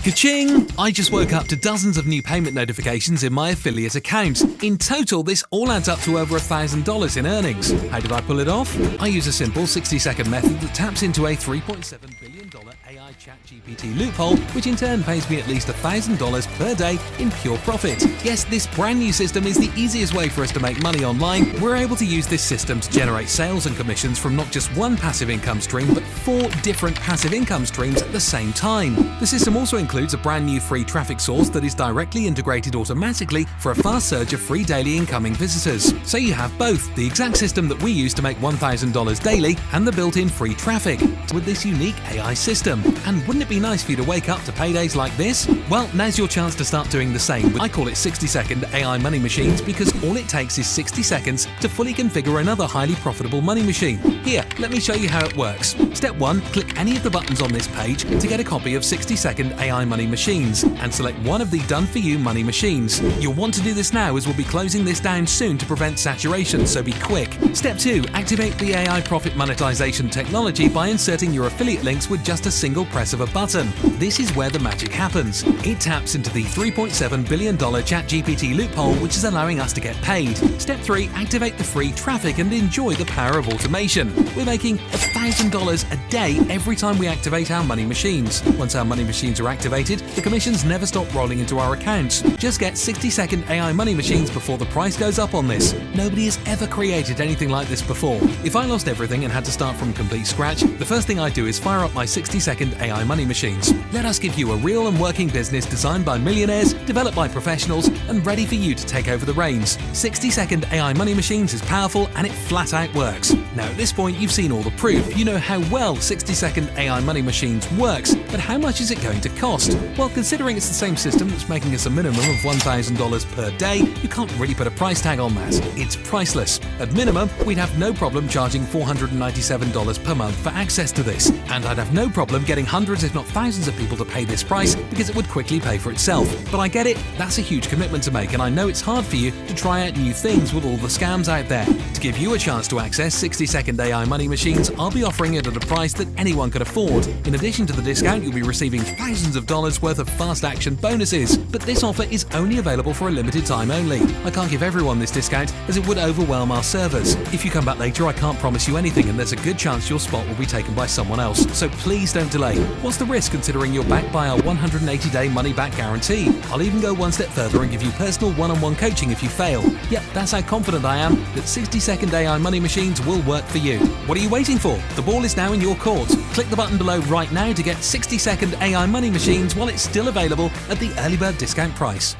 Ka-ching! I just woke up to dozens of new payment notifications in my affiliate account. In total, this all adds up to over $1,000 in earnings. How did I pull it off? I use a simple 60-second method that taps into a $3.7 billion AI ChatGPT loophole, which in turn pays me at least $1,000 per day in pure profit. Yes, this brand new system is the easiest way for us to make money online. We're able to use this system to generate sales and commissions from not just one passive income stream, but 4 different passive income streams at the same time. The system also includes a brand new free traffic source that is directly integrated automatically for a fast surge of free daily incoming visitors. So you have both the exact system that we use to make $1,000 daily and the built-in free traffic with this unique AI system. And wouldn't it be nice for you to wake up to paydays like this? Well, now's your chance to start doing the same. I call it 60-second AI money machines because all it takes is 60 seconds to fully configure another highly profitable money machine. Here, let me show you how it works. Step 1, click any of the buttons on this page to get a copy of 60-second AI money machines and select one of the done-for-you money machines. You'll want to do this now as we'll be closing this down soon to prevent saturation, so be quick. Step 2, activate the AI profit monetization technology by inserting your affiliate links with just a single press of a button. This is where the magic happens. It taps into the $3.7 billion ChatGPT loophole, which is allowing us to get paid. Step 3, activate the free traffic and enjoy the power of automation. We're making $1,000 a day every time we activate our money machines. Once our money machines are activated, the commissions never stop rolling into our accounts. Just get 60-second AI money machines before the price goes up on this. Nobody has ever created anything like this before. If I lost everything and had to start from complete scratch, the first thing I do is fire up my 60-second AI money machines. Let us give you a real and working business designed by millionaires, developed by professionals, and ready for you to take over the reins. 60-second AI money machines is powerful and it flat out works. Now at this point you've seen all the proof. You know how well 60-second AI money machines works, but how much is it going to cost? Well, considering it's the same system that's making us a minimum of $1,000 per day, you can't really put a price tag on that. It's priceless. At minimum, we'd have no problem charging $497 per month for access to this, and I'd have no problem getting hundreds if not thousands of people to pay this price because it would quickly pay for itself. But I get it, that's a huge commitment to make, and I know it's hard for you to try out new things with all the scams out there. To give you a chance to access 60-second AI money machines, I'll be offering it at a price that anyone could afford. In addition to the discount, you'll be receiving thousands of dollars worth of fast action bonuses. But this offer is only available for a limited time only. I can't give everyone this discount as it would overwhelm our servers. If you come back later, I can't promise you anything, and there's a good chance your spot will be taken by someone else. So please don't delay. What's the risk considering you're backed by our 180-day money-back guarantee? I'll even go one step further and give you personal one-on-one coaching if you fail. Yep, that's how confident I am that 60-second AI money machines will work for you. What are you waiting for? The ball is now in your court. Click the button below right now to get 60-second AI money machines while it's still available at the early bird discount price.